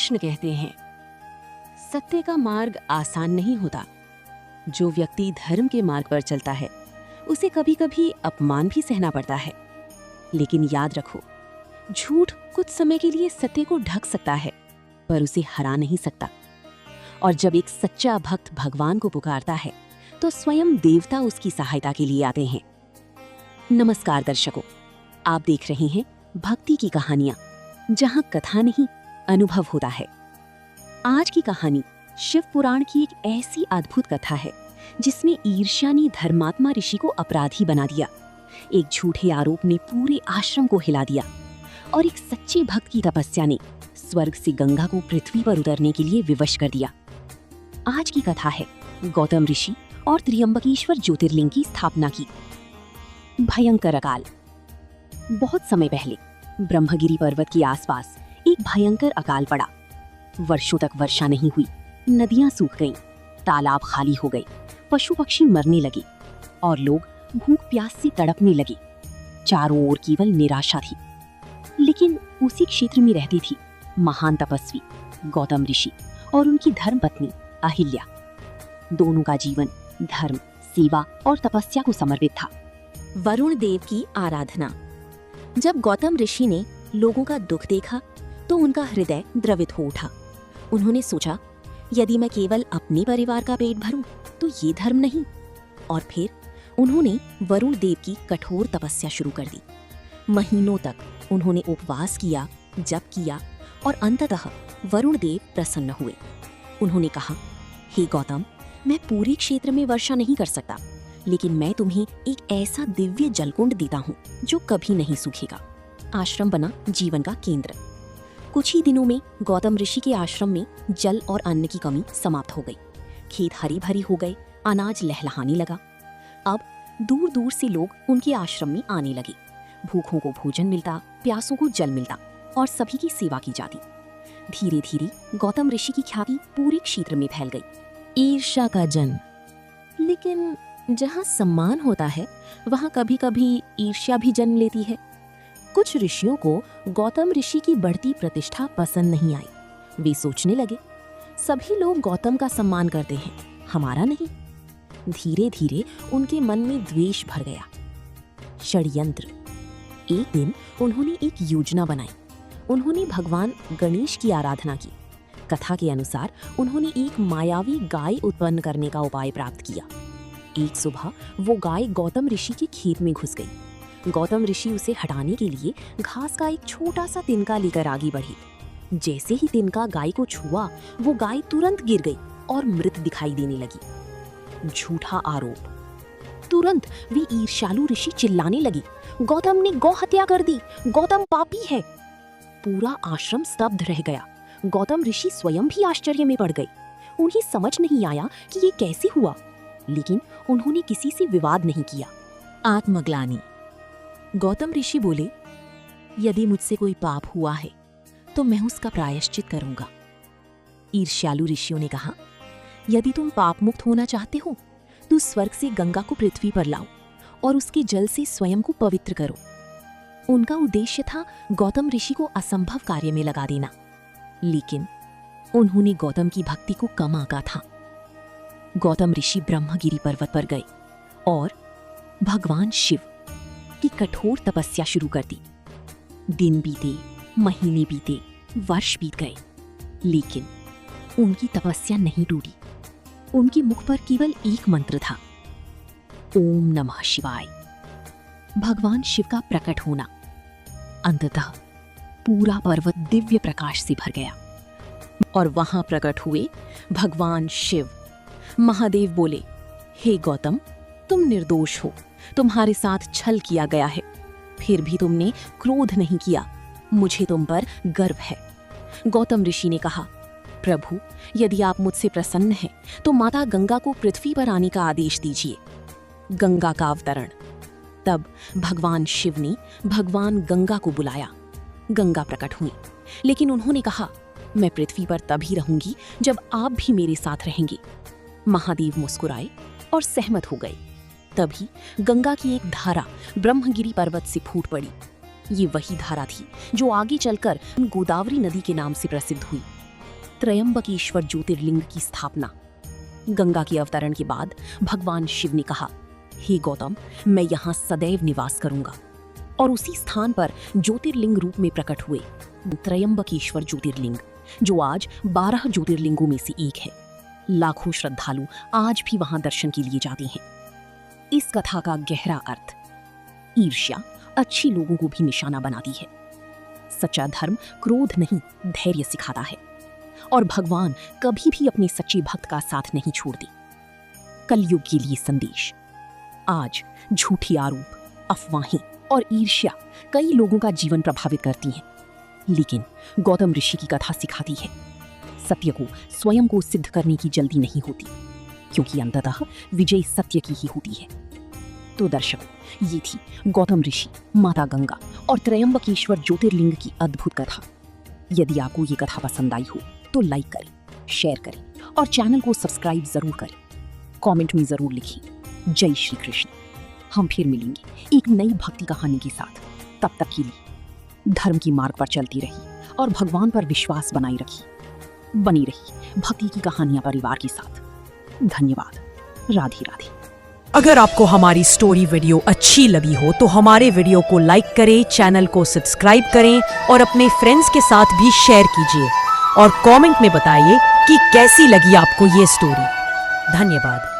कृष्ण कहते हैं, सत्य का मार्ग आसान नहीं होता। जो व्यक्ति धर्म के मार्ग पर चलता है उसे कभी कभी अपमान भी सहना पड़ता है, लेकिन याद रखो, झूठ कुछ समय के लिए सत्य को ढक सकता है पर उसे हरा नहीं सकता। और जब एक सच्चा भक्त भगवान को पुकारता है तो स्वयं देवता उसकी सहायता के लिए आते हैं। नमस्कार दर्शकों, आप देख रहे हैं भक्ति की कहानियां, जहां कथा नहीं अनुभव होता है। आज की कहानी शिव पुराण की एक ऐसी अद्भुत कथा है जिसमें ईर्ष्या ने धर्मात्मा ऋषि को अपराधी बना दिया। एक झूठे आरोप ने पूरे आश्रम को हिला दिया और एक सच्चे भक्त की तपस्या ने स्वर्ग से गंगा को पृथ्वी पर उतरने के लिए विवश कर दिया। आज की कथा है गौतम ऋषि और त्र्यंबकेश्वर ज्योतिर्लिंग की स्थापना की। भयंकर अकाल। बहुत समय पहले ब्रह्मगिरी पर्वत के आसपास एक भयंकर अकाल पड़ा। वर्षों तक वर्षा नहीं हुई, नदियां सूख गईं, तालाब खाली हो गए, पशु पक्षी मरने लगे और लोग भूख प्यास से तड़पने लगे। चारों ओर केवल निराशा थी। लेकिन उसी क्षेत्र में रहती थी महान तपस्वी गौतम ऋषि और उनकी धर्मपत्नी अहिल्या। दोनों का जीवन धर्म, सेवा और तपस्या को समर्पित था। वरुण देव की आराधना। जब गौतम ऋषि ने लोगों का दुख देखा तो उनका हृदय द्रवित हो उठा। उन्होंने सोचा, यदि मैं केवल अपने परिवार का पेट भरूं तो ये धर्म नहीं। और फिर उन्होंने वरुण देव की कठोर तपस्या शुरू कर दी। महीनों तक उन्होंने उपवास किया, जप किया और अंततः वरुण देव प्रसन्न हुए। उन्होंने कहा, हे गौतम, मैं पूरे क्षेत्र में वर्षा नहीं कर सकता, लेकिन मैं तुम्हें एक ऐसा दिव्य जलकुंड देता हूँ जो कभी नहीं सूखेगा। आश्रम बना जीवन का केंद्र। कुछ ही दिनों में गौतम ऋषि के आश्रम में जल और अन्न की कमी समाप्त हो गई। खेत हरी भरी हो गए, अनाज लहलहाने लगा। अब दूर दूर से लोग उनके आश्रम में आने लगे। भूखों को भोजन मिलता, प्यासों को जल मिलता और सभी की सेवा की जाती। धीरे धीरे गौतम ऋषि की ख्याति पूरे क्षेत्र में फैल गई। ईर्ष्या का जन्म। लेकिन जहाँ सम्मान होता है वहाँ कभी कभी ईर्ष्या भी जन्म लेती है। कुछ ऋषियों को गौतम ऋषि की बढ़ती प्रतिष्ठा पसंद नहीं आई। वे सोचने लगे, सभी लोग गौतम का सम्मान करते हैं, हमारा नहीं। धीरे धीरे उनके मन में द्वेष भर गया। षड्यंत्र। एक दिन उन्होंने एक योजना बनाई। उन्होंने भगवान गणेश की आराधना की। कथा के अनुसार उन्होंने एक मायावी गाय उत्पन्न करने का उपाय प्राप्त किया। एक सुबह वो गाय गौतम ऋषि के खेत में घुस गई। गौतम ऋषि उसे हटाने के लिए घास का एक छोटा सा तिनका लेकर आगे बढ़े। जैसे ही तिनका गाय को छुआ, वो गाय तुरंत गिर गई और मृत दिखाई देने लगी। झूठा आरोप। तुरंत वे ईर्ष्यालु ऋषि चिल्लाने लगे, गौतम ने गौ हत्या कर दी, गौतम पापी है। पूरा आश्रम स्तब्ध रह गया। गौतम ऋषि स्वयं भी आश्चर्य में पड़ गए। उन्हें समझ नहीं आया कि ये कैसे हुआ, लेकिन उन्होंने किसी से विवाद नहीं किया। आत्मग्लानि। गौतम ऋषि बोले, यदि मुझसे कोई पाप हुआ है तो मैं उसका प्रायश्चित करूंगा। ईर्ष्यालु ऋषियों ने कहा, यदि तुम पाप मुक्त होना चाहते हो तो स्वर्ग से गंगा को पृथ्वी पर लाओ और उसके जल से स्वयं को पवित्र करो। उनका उद्देश्य था गौतम ऋषि को असंभव कार्य में लगा देना, लेकिन उन्होंने गौतम की भक्ति को कम आंका था। गौतम ऋषि ब्रह्मगिरी पर्वत पर गए और भगवान शिव की कठोर तपस्या शुरू कर दी। दिन बीते, महीने बीते, वर्ष बीत गए, लेकिन उनकी तपस्या नहीं टूटी। उनके मुख पर केवल एक मंत्र था, ओम नमः शिवाय। भगवान शिव का प्रकट होना। अंततः पूरा पर्वत दिव्य प्रकाश से भर गया और वहां प्रकट हुए भगवान शिव। महादेव बोले, हे गौतम, तुम निर्दोष हो, तुम्हारे साथ छल किया गया है, फिर भी तुमने क्रोध नहीं किया। मुझे तुम पर गर्व है। गौतम ऋषि ने कहा, प्रभु, यदि आप मुझसे प्रसन्न हैं तो माता गंगा को पृथ्वी पर आने का आदेश दीजिए। गंगा का अवतरण। तब भगवान शिव ने भगवान गंगा को बुलाया। गंगा प्रकट हुई, लेकिन उन्होंने कहा, मैं पृथ्वी पर तभी रहूंगी जब आप भी मेरे साथ रहेंगे। महादेव मुस्कुराए और सहमत हो गए। तभी गंगा की एक धारा ब्रह्मगिरी पर्वत से फूट पड़ी। ये वही धारा थी जो आगे चलकर गोदावरी नदी के नाम से प्रसिद्ध हुई। त्रयंबकेश्वर ज्योतिर्लिंग की स्थापना। गंगा के अवतरण के बाद भगवान शिव ने कहा, हे गौतम, मैं यहाँ सदैव निवास करूंगा। और उसी स्थान पर ज्योतिर्लिंग रूप में प्रकट हुए त्रयंबकेश्वर ज्योतिर्लिंग, जो आज 12 ज्योतिर्लिंगों में से एक है। लाखों श्रद्धालु आज भी वहां दर्शन के लिए जाते हैं। इस कथा का गहरा अर्थ, ईर्ष्या अच्छी लोगों को भी निशाना बनाती है। सच्चा धर्म क्रोध नहीं, धैर्य सिखाता है। और भगवान कभी भी अपने सच्चे भक्त का साथ नहीं छोड़ते। कलयुग के लिए संदेश, आज झूठी आरोप, अफवाहें और ईर्ष्या कई लोगों का जीवन प्रभावित करती हैं, लेकिन गौतम ऋषि की कथा सिखाती है, सत्य को स्वयं को सिद्ध करने की जल्दी नहीं होती, क्योंकि अंततः विजय सत्य की ही होती है। तो दर्शकों, ये थी गौतम ऋषि, माता गंगा और त्रयंबकेश्वर ज्योतिर्लिंग की अद्भुत कथा। यदि आपको ये कथा पसंद आई हो तो लाइक करें, शेयर करें और चैनल को सब्सक्राइब जरूर करें। कमेंट में जरूर लिखें, जय श्री कृष्ण। हम फिर मिलेंगे एक नई भक्ति कहानी के साथ। तब तक के लिए धर्म की मार्ग पर चलती रही और भगवान पर विश्वास बनाए रखी। बनी रही भक्ति की कहानियां परिवार के साथ। धन्यवाद। राधे राधे। अगर आपको हमारी स्टोरी वीडियो अच्छी लगी हो तो हमारे वीडियो को लाइक करें, चैनल को सब्सक्राइब करें और अपने फ्रेंड्स के साथ भी शेयर कीजिए। और कमेंट में बताइए कि कैसी लगी आपको ये स्टोरी। धन्यवाद।